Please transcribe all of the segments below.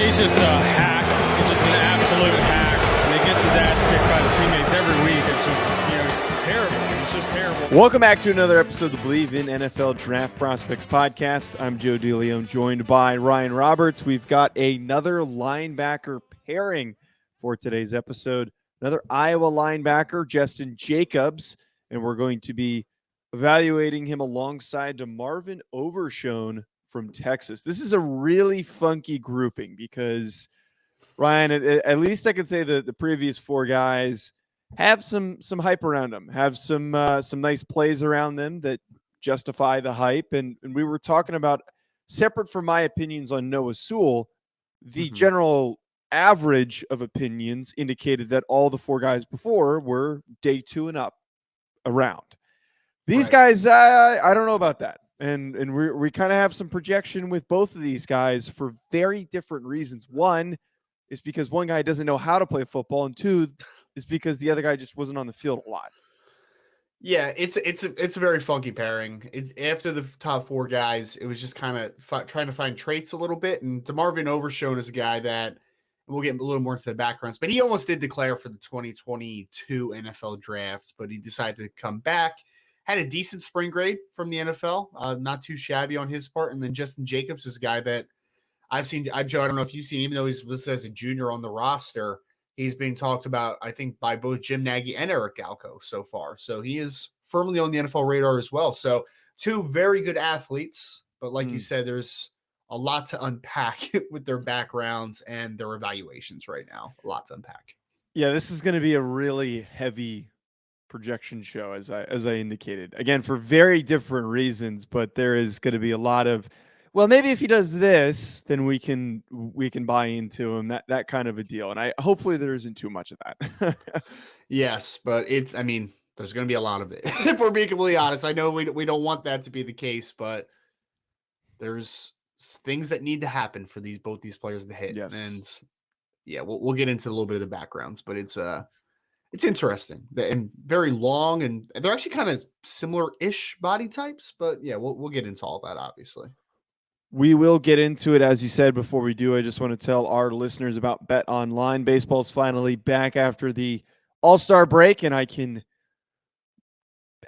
He's just a hack. He's just an absolute hack. And he gets his ass kicked by his teammates every week. It's just, it's terrible. It's just terrible. Welcome back to another episode of the Believe in NFL Draft Prospects podcast. I'm Joe DeLeone, joined by Ryan Roberts. We've got another linebacker pairing for today's episode. Another Iowa linebacker, Jestin Jacobs, and we're going to be evaluating him alongside DeMarvion Overshown from Texas. This is a really funky grouping because, Ryan, at least I can say the previous four guys have some hype around them, have some nice plays around them that justify the hype. And we were talking about, separate from my opinions on Noah Sewell, the general average of opinions indicated that all the four guys before were day two and up around. These guys, I don't know about that. And we kind of have some projection with both of these guys for very different reasons. One is because one guy doesn't know how to play football, and two is because the other guy just wasn't on the field a lot. Yeah, it's a very funky pairing. It's after the top four guys, it was just kind of trying to find traits a little bit. And DeMarvion Overshown is a guy that we'll get a little more into the backgrounds, but he almost did declare for the 2022 NFL drafts, but he decided to come back. Had a decent spring grade from the NFL, not too shabby on his part. And then Jestin Jacobs is a guy that I've seen. Joe, I don't know if you've seen, even though he's listed as a junior on the roster, he's being talked about, I think, by both Jim Nagy and Eric Galko so far. So he is firmly on the NFL radar as well. So two very good athletes, but like you said, there's a lot to unpack with their backgrounds and their evaluations right now. A lot to unpack. Yeah, this is going to be a really heavy projection show, as I indicated, again, for very different reasons, but there is going to be a lot of, well, maybe if he does this, then we can buy into him, that kind of a deal. And hopefully there isn't too much of that. Yes, but there's going to be a lot of it. If we're being completely honest, I know we don't want that to be the case, but there's things that need to happen for both these players to hit. Yes. And yeah, we'll get into a little bit of the backgrounds, but it's interesting and very long, and they're actually kind of similar-ish body types, but yeah, we'll get into all that, obviously. We will get into it. As you said, before we do, I just want to tell our listeners about Bet Online. Baseball's finally back after the All-Star break, and I can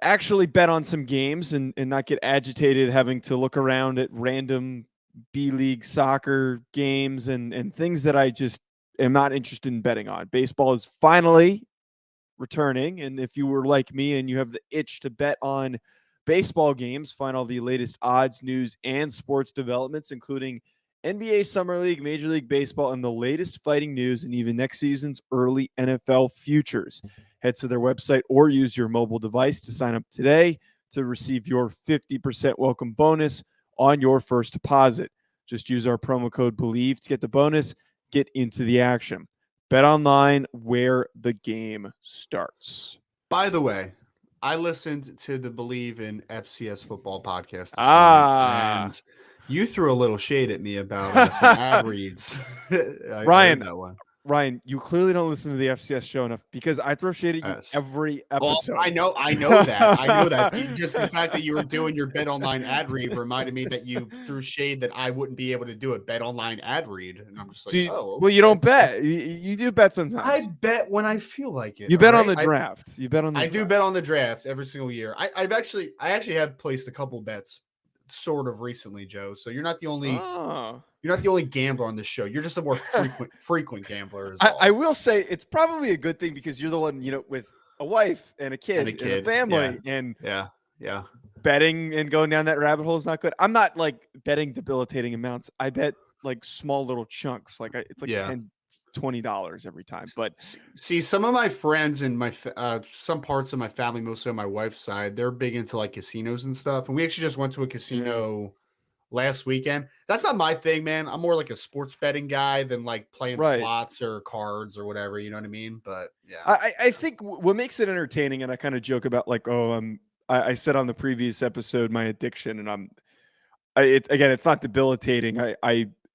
actually bet on some games and not get agitated having to look around at random B-League soccer games and things that I just am not interested in betting on. Baseball is finally returning, and if you were like me and you have the itch to bet on baseball games, find all the latest odds, news, and sports developments, including NBA Summer League, Major League Baseball, and the latest fighting news, and even next season's early NFL futures. Head to their website or use your mobile device to sign up today to receive your 50% welcome bonus on your first deposit. Just use our promo code BELIEVE to get the bonus. Get into the action. Bet Online, where the game starts. By the way, I listened to the Believe in FCS football podcast this morning, and you threw a little shade at me about some ad reads. Ryan, you clearly don't listen to the FCS show enough, because I throw shade at you every episode. Well, I know that. I know that. Just the fact that you were doing your Bet Online ad read reminded me that you threw shade that I wouldn't be able to do a Bet Online ad read. And I'm just like, okay. Well, you don't bet. You do bet sometimes. I bet when I feel like it. You bet on the draft. I do bet on the draft every single year. I actually have placed a couple bets sort of recently, Joe. So you're not the only gambler on this show. You're just a more frequent gambler. I will say it's probably a good thing, because you're the one, with a wife and a kid and a family, and betting and going down that rabbit hole is not good. I'm not like betting debilitating amounts. I bet like small little chunks. Like it's like $10-$20 every time. But see, some of my friends and my some parts of my family, mostly on my wife's side, they're big into like casinos and stuff. And we actually just went to a casino last weekend. That's not my thing, man. I'm more like a sports betting guy than like playing slots or cards or whatever. You know what I mean? But yeah, I think what makes it entertaining, and I kind of joke about like, I said on the previous episode my addiction, and it's not debilitating.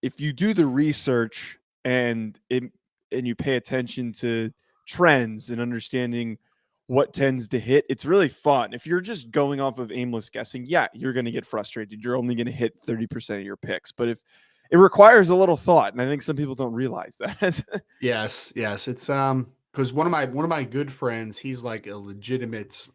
If you do the research and you pay attention to trends and understanding what tends to hit, it's really fun. If you're just going off of aimless guessing, you're going to get frustrated. You're only going to hit 30% of your picks. But it requires a little thought, and I think some people don't realize that. Yes. It's because one of my good friends, he's like a legitimate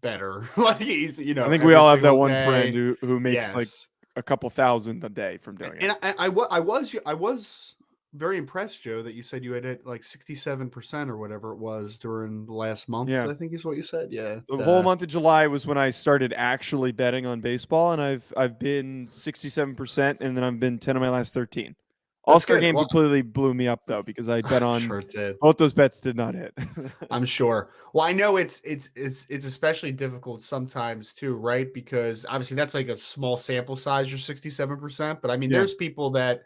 better. Like he's I think we every all have that single one day. friend who makes like Yes. a couple thousand a day from doing it. And I was very impressed, Joe, that you said you had hit like 67% or whatever it was during the last month. Yeah. I think is what you said. Yeah. The whole month of July was when I started actually betting on baseball, and I've been 67%, and then I've been 10 of my last 13. All-Star good. game Well, completely blew me up though, because I bet on sure it did. both those bets did not hit. I'm sure. Well, I know it's especially difficult sometimes too, right? Because obviously that's like a small sample size, you're 67%. But I mean, Yeah. there's people that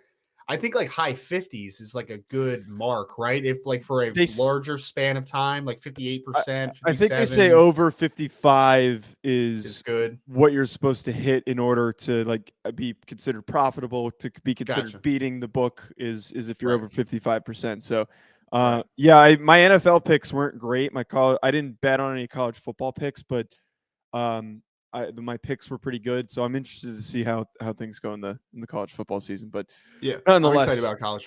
I think like high 50s is like a good mark, right? If like for a larger span of time, like 58%, I think they say over 55 is good. what you're supposed to hit in order to like be considered profitable, to be considered beating the book is if you're over 55%. So my NFL picks weren't great. I didn't bet on any college football picks, but my picks were pretty good. So I'm interested to see how things go in the college football season. But yeah, nonetheless, I'm excited about college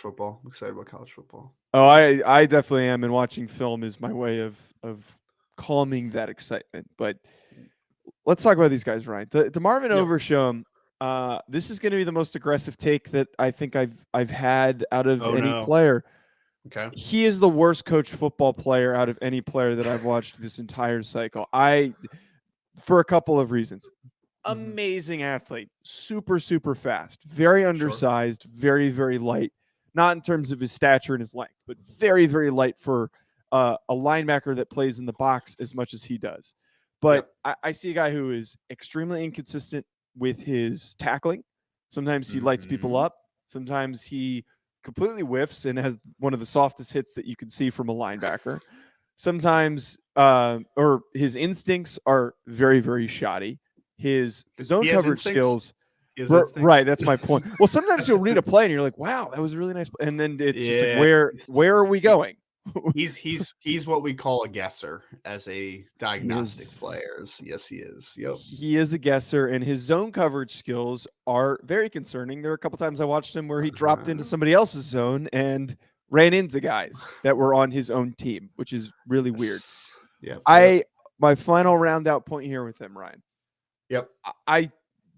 football. Oh, I definitely am, and watching film is my way of calming that excitement. But let's talk about these guys, Ryan. DeMarvion Overshown. This is going to be the most aggressive take that I think I've had out of any player. Okay. He is the worst coach football player out of any player that I've watched this entire cycle. For a couple of reasons. Amazing athlete, super, super fast, very undersized, very, very light. Not in terms of his stature and his length, but very, very light for a linebacker that plays in the box as much as he does. But I see a guy who is extremely inconsistent with his tackling. Sometimes he lights people up. Sometimes he completely whiffs and has one of the softest hits that you can see from a linebacker. Sometimes, or his instincts are very, very shoddy. His zone coverage skills. Right, that's my point. Well, sometimes you'll read a play and you're like, "Wow, that was a really nice play," and then it's just like, "Where are we going?" he's what we call a guesser as a diagnostic player. Yes, he is. Yep, he is a guesser, and his zone coverage skills are very concerning. There were a couple times I watched him where he dropped into somebody else's zone and ran into guys that were on his own team, which is really weird. Yeah, my final round out point here with him, Ryan. Yep,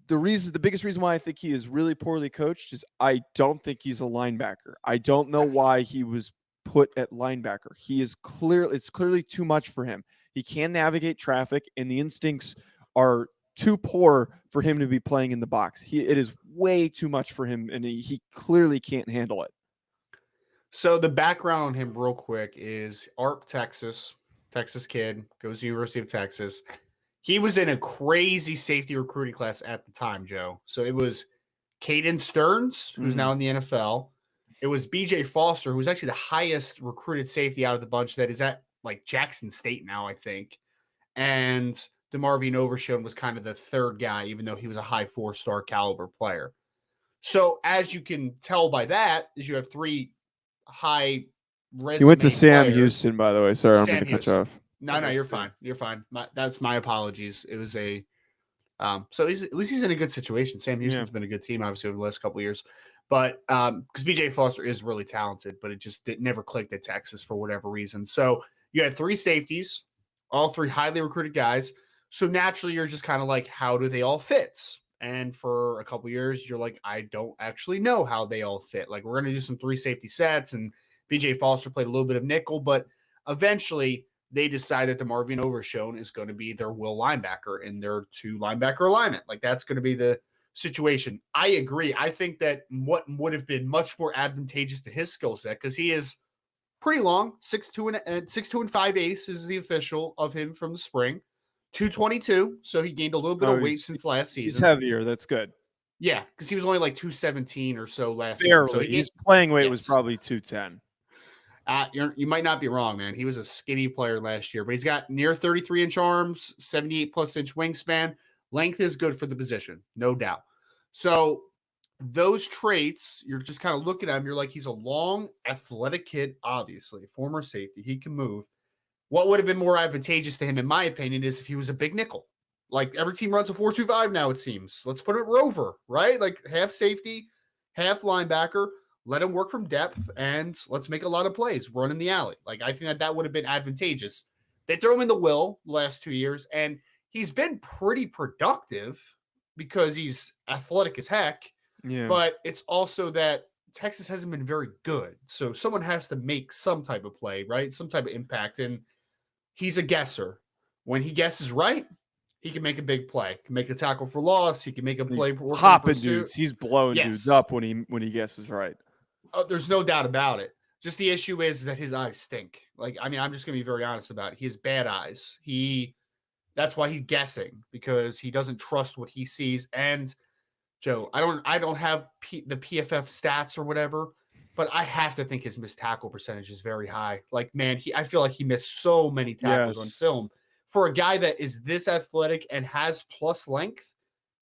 the biggest reason why I think he is really poorly coached is I don't think he's a linebacker. I don't know why he was put at linebacker. It's clearly too much for him. He can navigate traffic, and the instincts are too poor for him to be playing in the box. It is way too much for him, and he clearly can't handle it. So the background on him real quick is ARP, Texas kid, goes to University of Texas. He was in a crazy safety recruiting class at the time, Joe. So it was Caden Stearns, who's now in the NFL. It was BJ Foster, who's actually the highest recruited safety out of the bunch that is at like Jackson State now, I think. And DeMarvion Overshown was kind of the third guy, even though he was a high 4-star caliber player. So as you can tell by that, is you have three high resume He went to Sam players. Houston, by the way. Sorry, I'm going to cut you off. No, you're fine. You're fine. That's my apologies. It was a so at least he's in a good situation. Sam Houston's been a good team, obviously, over the last couple of years. But because BJ Foster is really talented, but it just never clicked at Texas for whatever reason. So you had three safeties, all three highly recruited guys. So naturally, you're just kind of like, how do they all fit? And for a couple of years, you're like, I don't actually know how they all fit. Like, we're going to do some three safety sets, and BJ Foster played a little bit of nickel, but eventually they decide that DeMarvion Overshown is going to be their will linebacker in their two linebacker alignment. Like, that's going to be the situation. I agree. I think that what would have been much more advantageous to his skill set, because he is pretty long, 6'2" and 5/8 is the official of him from the spring, 222. So he gained a little bit of weight since last season. He's heavier. That's good. Yeah, because he was only like 217 or so last season. So his playing weight was probably 210. You might not be wrong, man. He was a skinny player last year, but he's got near 33-inch arms, 78-plus-inch wingspan. Length is good for the position, no doubt. So those traits, you're just kind of looking at him. You're like, he's a long, athletic kid, obviously, former safety. He can move. What would have been more advantageous to him, in my opinion, is if he was a big nickel. Like, every team runs a 4-2-5 now, it seems. Let's put it rover, right? Like, half safety, half linebacker, let him work from depth, and let's make a lot of plays, run in the alley. Like, I think that would have been advantageous. They throw him in the will the last 2 years, and he's been pretty productive because he's athletic as heck. Yeah. But it's also that Texas hasn't been very good. So someone has to make some type of play, right? Some type of impact. And he's a guesser. When he guesses right, he can make a big play. He can make a tackle for loss. He can make a play. Popping dudes. He's blowing dudes up when he guesses right. There's no doubt about it. Just the issue is that his eyes stink. Like, I mean, I'm just going to be very honest about it. He has bad eyes. That's why he's guessing, because he doesn't trust what he sees. And Joe, I don't have the PFF stats or whatever, but I have to think his missed tackle percentage is very high. Like, man, I feel like he missed so many tackles on film. For a guy that is this athletic and has plus length,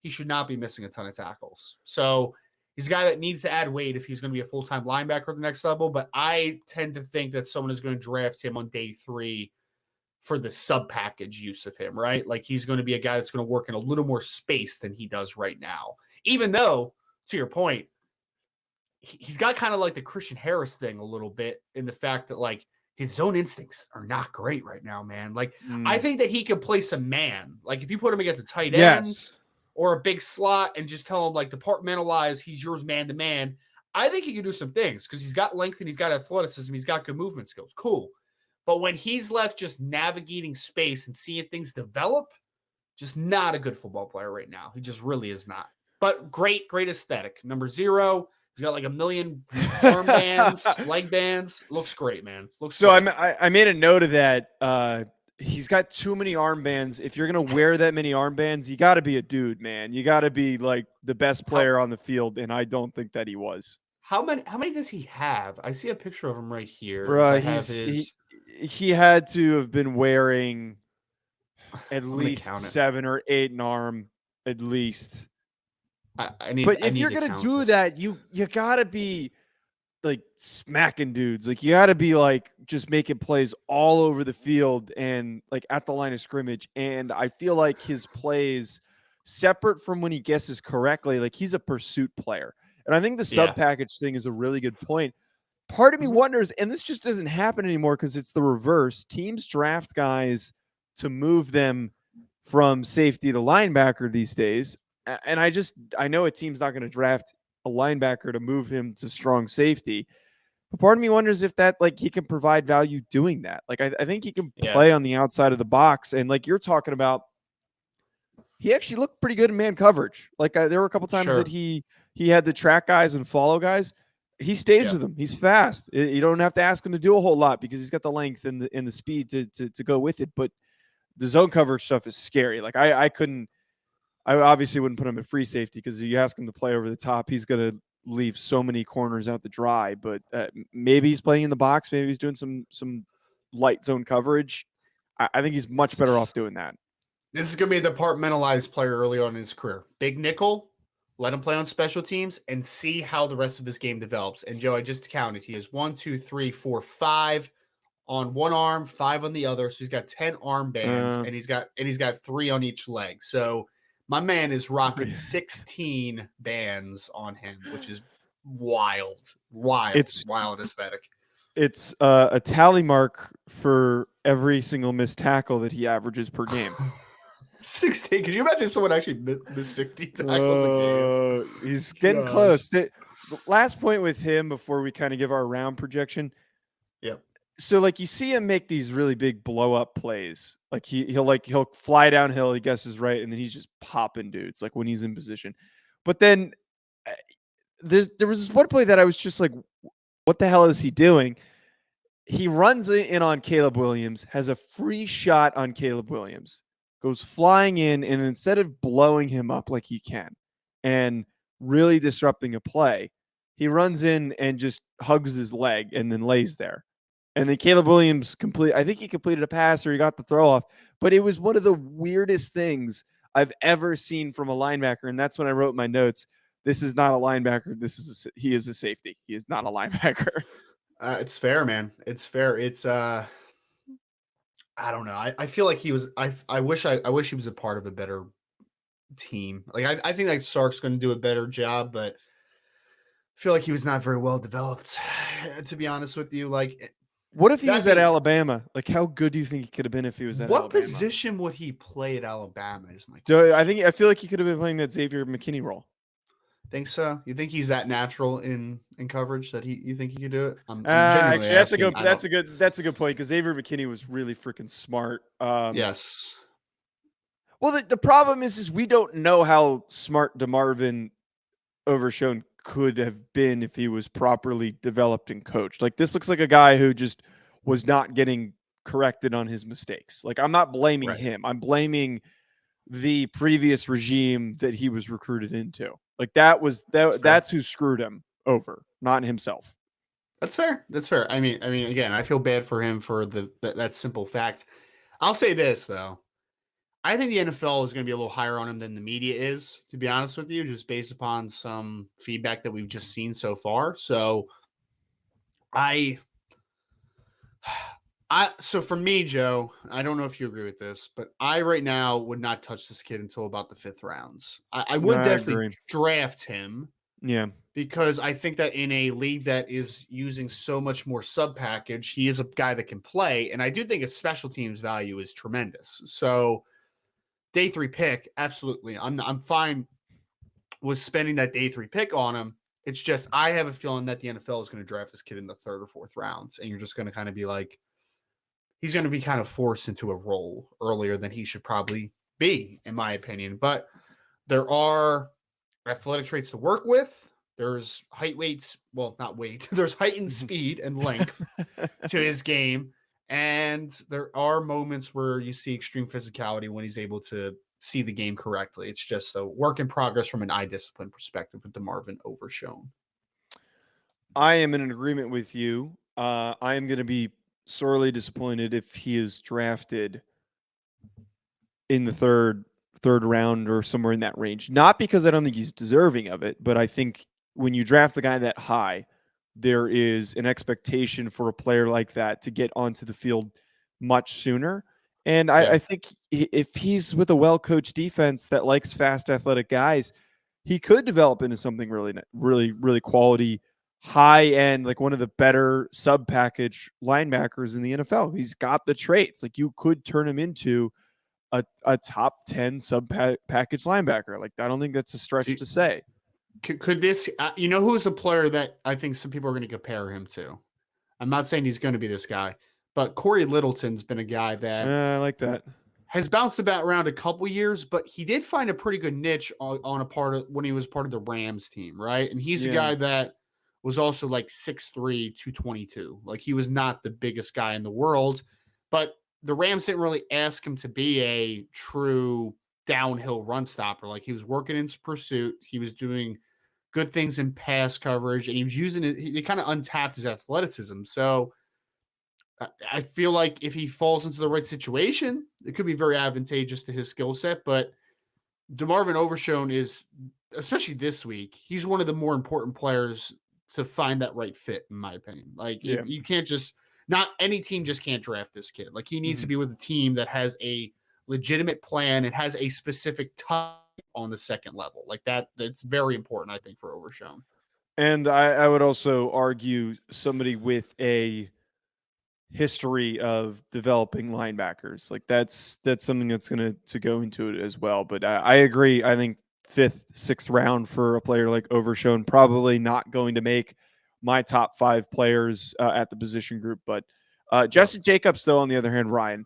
he should not be missing a ton of tackles. So he's a guy that needs to add weight if he's going to be a full-time linebacker at the next level, but I tend to think that someone is going to draft him on day 3 for the sub-package use of him, right? Like, he's going to be a guy that's going to work in a little more space than he does right now. Even though, to your point, he's got kind of like the Christian Harris thing a little bit, in the fact that, like, his zone instincts are not great right now, man. Like, I think that he can play some man. Like, if you put him against a tight end or a big slot and just tell him, like, departmentalize, he's yours man-to-man, I think he can do some things because he's got length and he's got athleticism. He's got good movement skills. Cool. But when he's left just navigating space and seeing things develop, just not a good football player right now. He just really is not. But great aesthetic. Number 0. He's got like a million arm bands, leg bands. Looks great, man. I made a note of that. He's got too many armbands. If you're going to wear that many armbands, you got to be a dude, man. You got to be like the best player on the field, and I don't think that he was. How many does he have? I see a picture of him right here. Bruh, he had to have been wearing at least 7 or 8 an arm, at least. If you're gonna do that, you gotta be like smacking dudes. Like, you gotta be like just making plays all over the field and like at the line of scrimmage. And I feel like his plays, separate from when he guesses correctly, like, he's a pursuit player. And I think the sub package thing is a really good point. Part of me wonders, and this just doesn't happen anymore because it's the reverse. Teams draft guys to move them from safety to linebacker these days. And I know a team's not going to draft a linebacker to move him to strong safety. But part of me wonders if that, like, he can provide value doing that. Like, I think he can play on the outside of the box. And like you're talking about, he actually looked pretty good in man coverage. Like, there were a couple times that he had to track guys and follow guys. He stays with them. He's fast. You don't have to ask him to do a whole lot because he's got the length and the speed to go with it. But the zone coverage stuff is scary. Like, I obviously wouldn't put him at free safety because if you ask him to play over the top, he's going to leave so many corners out to dry. But maybe he's playing in the box. Maybe he's doing some light zone coverage. I think he's much better off doing that. This is going to be a departmentalized player early on in his career. Big nickel, let him play on special teams and see how the rest of his game develops. And Joe, I just counted. He has 1, 2, 3, 4, 5 on one arm, 5 on the other. So he's got 10 arm bands and he's got 3 on each leg. So my man is rocking 16 bands on him, which is wild. It's wild aesthetic. It's a tally mark for every single missed tackle that he averages per game. 16. Could you imagine someone actually missed 60 tackles a game? He's getting close. The last point with him before we kind of give our round projection. Yep. So, like, you see him make these really big blow up plays. Like, he'll fly downhill, he guesses right, and then he's just popping dudes like when he's in position. But then there was this one play that I was just like, what the hell is he doing? He runs in on Caleb Williams, has a free shot on Caleb Williams, goes flying in, and instead of blowing him up like he can and really disrupting a play, he runs in and just hugs his leg and then lays there. And then Caleb Williams I think he completed a pass or he got the throw off, but it was one of the weirdest things I've ever seen from a linebacker. And that's when I wrote my notes. This is not a linebacker. He is a safety. He is not a linebacker. It's fair, man. It's fair. It's I don't know. I feel like he was. I wish he was a part of a better team. Like, I think that Sark's going to do a better job, but feel like he was not very well developed, to be honest with you. Like, What if he that was at being- Alabama? Like, how good do you think he could have been if he was at what Alabama? position would he play at Alabama? Is my I feel like he could have been playing that Xavier McKinney role. think so. You think he's that natural in coverage that you think he could do it? I'm Actually, genuinely that's asking. a good point because Xavier McKinney was really freaking smart. Yes. Well, the problem is we don't know how smart DeMarvion Overshown could have been if he was properly developed and coached. Like, this looks like a guy who just was not getting corrected on his mistakes. Like, I'm not blaming Right. him. I'm blaming the previous regime that he was recruited into. Like, that's who screwed him over, not himself. That's fair. That's fair. I mean, again, I feel bad for him for that simple fact. I'll say this though. I think the NFL is going to be a little higher on him than the media is, to be honest with you, just based upon some feedback that we've just seen so far. So so for me, Joe, I don't know if you agree with this, but I right now would not touch this kid until about the 5th rounds. I would I definitely agree. draft him Yeah. because I think that in a league that is using so much more sub package, he is a guy that can play. And I do think his special teams value is tremendous. So day 3 pick, absolutely. I'm fine with spending that day 3 pick on him. It's just, I have a feeling that the NFL is going to draft this kid in the 3rd or 4th rounds. And you're just going to kind of be like, he's going to be kind of forced into a role earlier than he should probably be, in my opinion. But there are athletic traits to work with. There's there's heightened speed and length to his game. And there are moments where you see extreme physicality when he's able to see the game correctly. It's just a work in progress from an eye discipline perspective with DeMarvion Overshown. I am in agreement with you. I am going to be sorely disappointed if he is drafted in the third round or somewhere in that range. Not because I don't think he's deserving of it, but I think when you draft a guy that high, there is an expectation for a player like that to get onto the field much sooner. And I think if he's with a well-coached defense that likes fast, athletic guys, he could develop into something really quality, high-end, like one of the better sub-package linebackers in the NFL. He's got the traits. Like, you could turn him into a top 10 sub-package linebacker. Like, I don't think that's a stretch to say. Could this, who's a player that I think some people are going to compare him to? I'm not saying he's going to be this guy, but Corey Littleton's been a guy that I like that. Has bounced about around a couple years, but he did find a pretty good niche on a part of when he was part of the Rams team, right? And he's a guy that was also like 6'3", 222. Like, he was not the biggest guy in the world, but the Rams didn't really ask him to be a true downhill run stopper. Like, he was working in pursuit. He was doing good things in pass coverage, and he was using it. He kind of untapped his athleticism. So I feel like if he falls into the right situation, it could be very advantageous to his skill set. But DeMarvion Overshown is, especially this week, he's one of the more important players to find that right fit, in my opinion. Like, you can't just, not any team just can't draft this kid. Like, he needs to be with a team that has a legitimate plan and has a specific type on the second level. Like, that's very important, I think, for Overshown. And I would also argue somebody with a history of developing linebackers. Like, that's something that's going to go into it as well. But I agree. I think 5th, 6th round for a player like Overshown, probably not going to make my top 5 players at the position group. But Justin Jacobs, though, on the other hand, Ryan,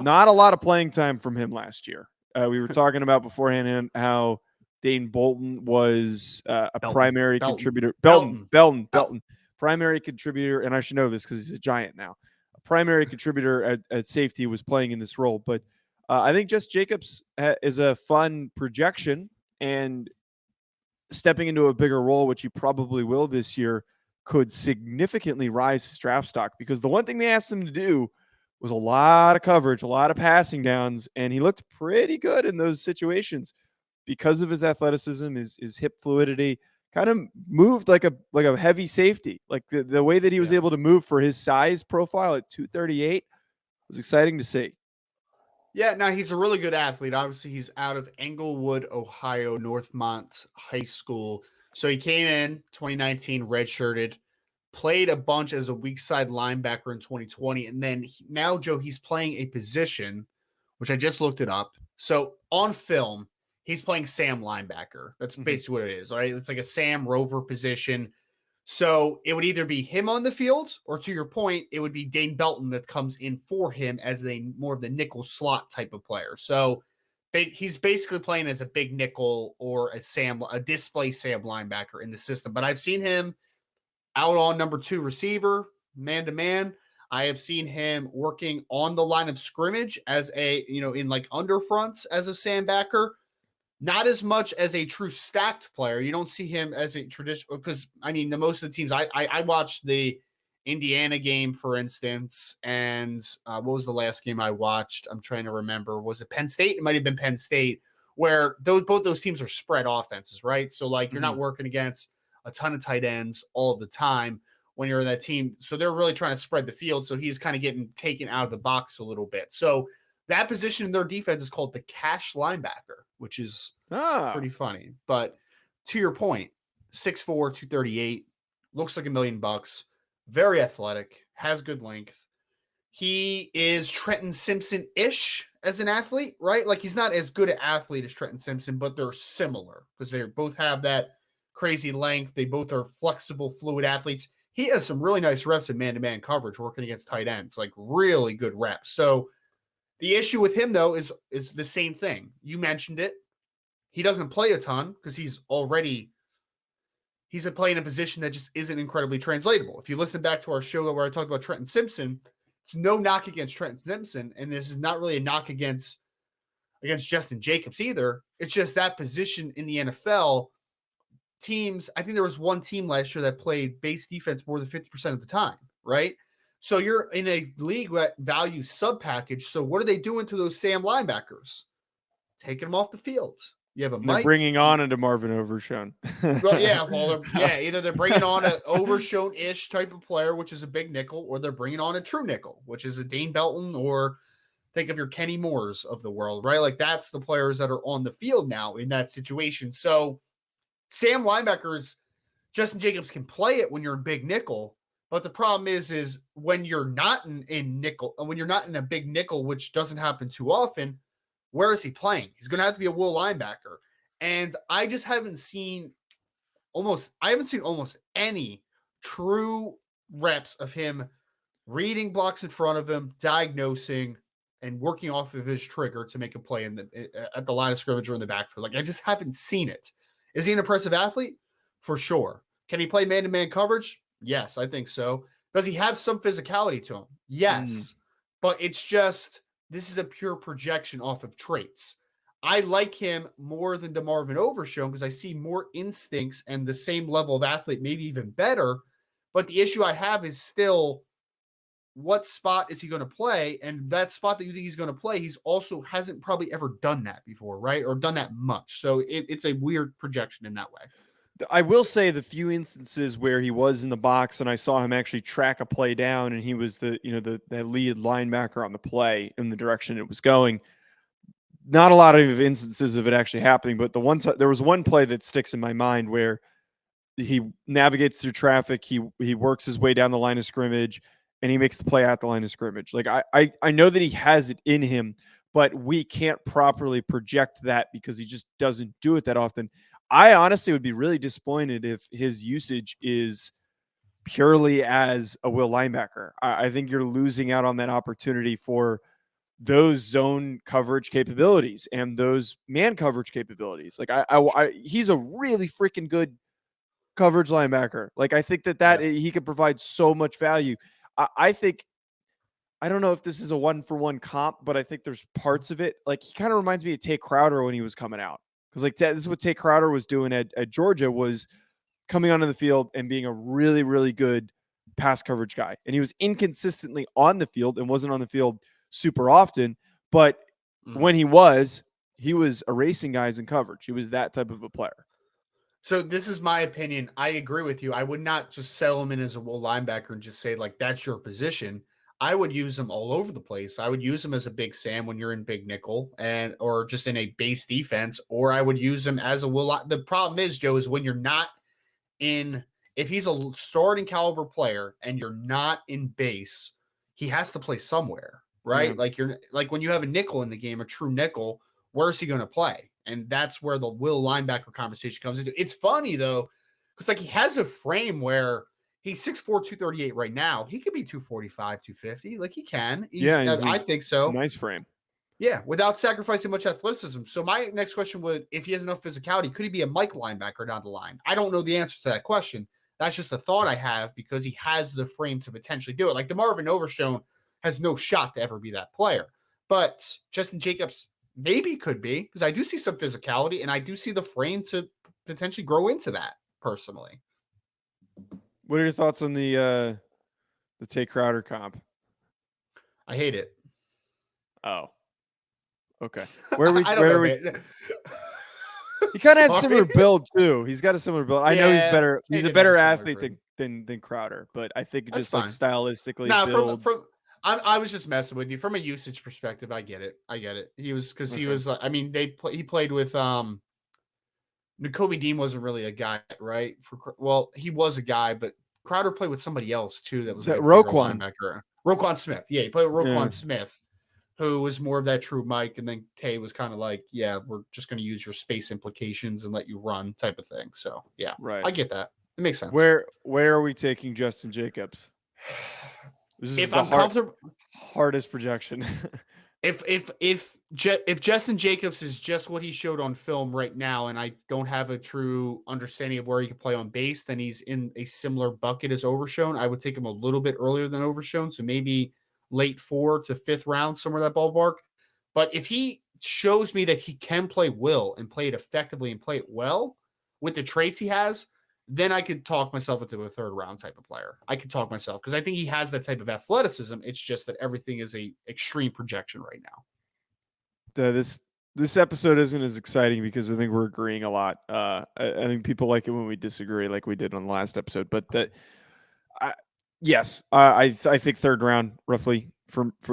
not a lot of playing time from him last year. We were talking about beforehand how Dane Bolton was a primary contributor. Belton. Primary contributor, and I should know this because he's a Giant now. A primary contributor at safety was playing in this role. But I think just Jacobs is a fun projection, and stepping into a bigger role, which he probably will this year, could significantly rise his draft stock, because the one thing they asked him to do was a lot of coverage, a lot of passing downs, and he looked pretty good in those situations because of his athleticism, his hip fluidity. Kind of moved like a heavy safety. Like, the way that he was able to move for his size profile at 238 was exciting to see. Yeah, no, he's a really good athlete. Obviously, he's out of Englewood, Ohio, Northmont High School. So he came in 2019, redshirted, played a bunch as a weak side linebacker in 2020. And then now, Joe, he's playing a position, which I just looked it up. So on film, he's playing Sam linebacker. That's basically what it is, right? It's like a Sam Rover position. So it would either be him on the field, or to your point, it would be Dane Belton that comes in for him as a more of the nickel slot type of player. So he's basically playing as a big nickel or a display Sam linebacker in the system. But I've seen him out on number 2 receiver, man to man. I have seen him working on the line of scrimmage as in like under fronts as a Sam backer. Not as much as a true stacked player. You don't see him as a traditional, because I mean, the most of the teams I watched the Indiana game, for instance, and what was the last game I watched? I'm trying to remember. Was it Penn State? It might have been Penn State, where both those teams are spread offenses, right? So like you're not working against a ton of tight ends all the time when you're in that team. So they're really trying to spread the field. So he's kind of getting taken out of the box a little bit. So that position in their defense is called the cash linebacker, which is pretty funny. But to your point, 6'4", 238, looks like $1 million, very athletic, has good length. He is Trenton Simpson-ish as an athlete, right? Like he's not as good an athlete as Trenton Simpson, but they're similar because they both have that crazy length. They both are flexible, fluid athletes. He has some really nice reps in man-to-man coverage working against tight ends, like really good reps. So the issue with him, though, is the same thing. You mentioned it. He doesn't play a ton because he's playing a position that just isn't incredibly translatable. If you listen back to our show where I talked about Trenton Simpson, it's no knock against Trenton Simpson, and this is not really a knock against Justin Jacobs either. It's just that position in the NFL, teams, I think there was one team last year that played base defense more than 50% of the time, right? So you're in a league that values sub package. So what are they doing to those Sam linebackers? Taking them off the field. You have a They're bringing on a DeMarvion Overshown. Either they're bringing on an Overshown-ish type of player, which is a big nickel, or they're bringing on a true nickel, which is a Dane Belton, or think of your Kenny Moores of the world, right? Like that's the players that are on the field now in that situation. So Sam linebackers, Justin Jacobs can play it when you're in big nickel. But the problem is when you're not in nickel, when you're not in a big nickel, which doesn't happen too often, where is he playing? He's going to have to be a will linebacker. And I just haven't seen almost any true reps of him reading blocks in front of him, diagnosing, and working off of his trigger to make a play at the line of scrimmage or in the backfield. Like I just haven't seen it. Is he an impressive athlete? For sure. Can he play man-to-man coverage? Yes, I think so. Does he have some physicality to him? Yes. But it's just, this is a pure projection off of traits. I like him more than DeMarvion Overshown because I see more instincts and the same level of athlete, maybe even better. But the issue I have is still, what spot is he going to play? And that spot that you think he's going to play, he's also hasn't probably ever done that before, right? Or done that much. So it's a weird projection in that way. I will say the few instances where he was in the box and I saw him actually track a play down and he was the lead linebacker on the play in the direction it was going. Not a lot of instances of it actually happening, but there was one play that sticks in my mind where he navigates through traffic. He works his way down the line of scrimmage and he makes the play at the line of scrimmage. Like I know that he has it in him, but we can't properly project that because he just doesn't do it that often. I honestly would be really disappointed if his usage is purely as a will linebacker. I think you're losing out on that opportunity for those zone coverage capabilities and those man coverage capabilities. Like he's a really freaking good coverage linebacker. Like I think that he could provide so much value. I think, I don't know if this is a 1-for-1 comp, but I think there's parts of it. Like he kind of reminds me of Tate Crowder when he was coming out. Because like this is what Tate Crowder was doing at Georgia, was coming onto the field and being a really, really good pass coverage guy. And he was inconsistently on the field and wasn't on the field super often. But when he was erasing guys in coverage. He was that type of a player. So this is my opinion. I agree with you. I would not just sell him in as a will linebacker and just say, like, that's your position. I would use him all over the place. I would use him as a big Sam when you're in big nickel or just in a base defense, or I would use him as a will. The problem is, Joe, is when you're not if he's a starting caliber player and you're not in base, he has to play somewhere, right? Yeah. Like when you have a nickel in the game, a true nickel, where's he going to play? And that's where the will linebacker conversation comes into. It's funny though, because like he has a frame where he's 6'4", 238 right now. He could be 245, 250. Like he can. I think so. Nice frame. Yeah, without sacrificing much athleticism. So my next question would, if he has enough physicality, could he be a Mike linebacker down the line? I don't know the answer to that question. That's just a thought I have because he has the frame to potentially do it. Like DeMarvion Overshown has no shot to ever be that player. But Jestin Jacobs maybe could be, because I do see some physicality and I do see the frame to potentially grow into that personally. What are your thoughts on the Tay Crowder comp? I hate it. Oh. Okay. Where are we? I don't know, we? Man. He kind of has similar build too. He's got a similar build. I know he's better. He's a better athlete than Crowder, but I think just like stylistically, I was just messing with you from a usage perspective. I get it. He was because he was. I mean, he played with Nakobe Dean wasn't really a guy, right? He was a guy, but Crowder played with somebody else too. That was Roquan Smith. Yeah, he played with Roquan Smith, who was more of that true Mike, and then Tay was kind of like, yeah, we're just going to use your space implications and let you run type of thing. So yeah, right. I get that. It makes sense. Where are we taking Jestin Jacobs? This is hardest projection. If Jestin Jacobs is just what he showed on film right now, and I don't have a true understanding of where he can play on base, then he's in a similar bucket as Overshown. I would take him a little bit earlier than Overshown, so maybe late 4th to 5th round, somewhere that ballpark. But if he shows me that he can play will and play it effectively and play it well with the traits he has, then I could talk myself into a 3rd round type of player. I could talk myself because I think he has that type of athleticism. It's just that everything is a extreme projection right now. This episode isn't as exciting because I think we're agreeing a lot. I think people like it when we disagree, like we did on the last episode. But I think 3rd round roughly.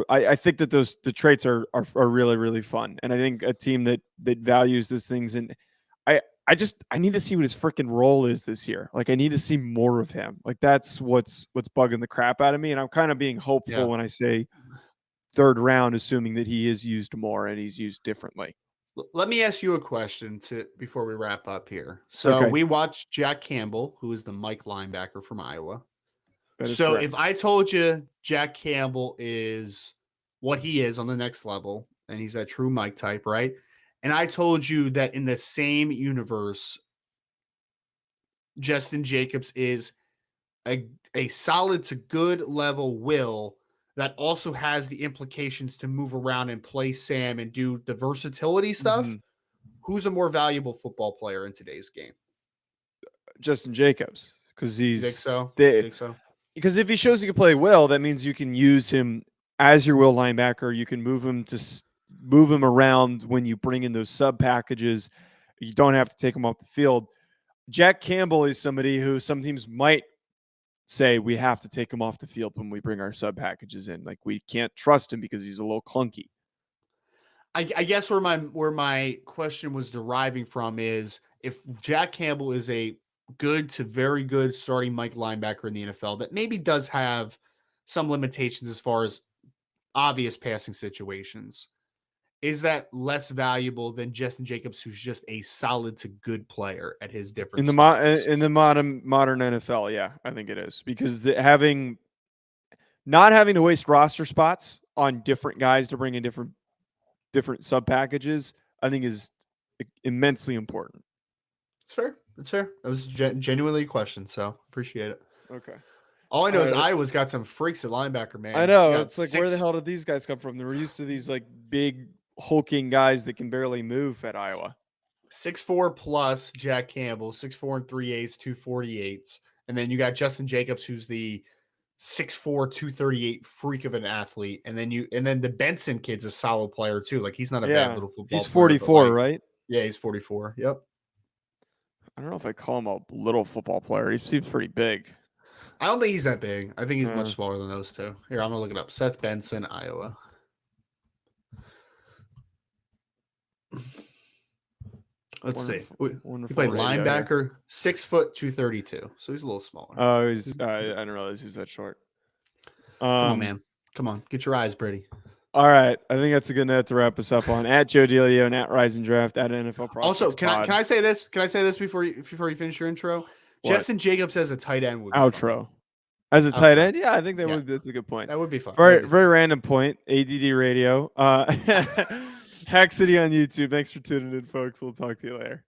I think that the traits are really, really fun, and I think a team that values those things, and I need to see what his freaking role is this year. Like I need to see more of him. Like that's what's bugging the crap out of me, and I'm kind of being hopeful when I say 3rd round, assuming that he is used more and he's used differently. Let me ask you a question before we wrap up here. So we watched Jack Campbell, who is the Mike linebacker from Iowa. So correct. If I told you Jack Campbell is what he is on the next level, and he's that true Mike type, right? And I told you that in the same universe, Jestin Jacobs is a solid to good level will that also has the implications to move around and play Sam and do the versatility stuff. Mm-hmm. Who's a more valuable football player in today's game? Jestin Jacobs, because he's. Think so? Think so? Because if he shows he can play well, that means you can use him as your will linebacker. You can move him around when you bring in those sub packages. You don't have to take him off the field. Jack Campbell is somebody who some teams might say we have to take him off the field when we bring our sub packages in. Like we can't trust him because he's a little clunky. I guess where my question was deriving from is if Jack Campbell is a good to very good starting Mike linebacker in the NFL that maybe does have some limitations as far as obvious passing situations, is that less valuable than Jestin Jacobs, who's just a solid to good player at his different in the modern NFL? Yeah, I think it is, because not having to waste roster spots on different guys to bring in different sub packages, I think is immensely important. It's fair. That was genuinely a question, so appreciate it. Okay. All I know is Iowa's got some freaks at linebacker, man. I know. It's like, where the hell did these guys come from? They were used to these like big hulking guys that can barely move at Iowa. 6'4" plus Jack Campbell, 6'4" and 3/8, 248s. And then you got Jestin Jacobs, who's the 6'4", 238 freak of an athlete. And then the Benson kid's a solid player too. Like he's not a bad little football player. He's 44, right? Yeah, he's 44. Yep. I don't know if I call him a little football player. He seems pretty big. I don't think he's that big. I think he's much smaller than those two. Here, I'm going to look it up. Seth Benson, Iowa. Let's see. He Wonderful played radio here. linebacker, 6 foot, 232. So he's a little smaller. Oh, I didn't realize he was that short. Come on, man. Come on. Get your eyes, Brady. All right. I think that's a good note to wrap us up on. At Joe DeLeone, at Rising Draft, at NFL Prospects. Also, can Pod. I say this? Can I say this before you finish your intro? What? Jestin Jacobs as a tight end would be Outro. fun. As a tight Outro. end? Yeah, I think that Yeah. would. That's a good point. That would be fun. Very random point. ADD Radio. Hack City on YouTube. Thanks for tuning in, folks. We'll talk to you later.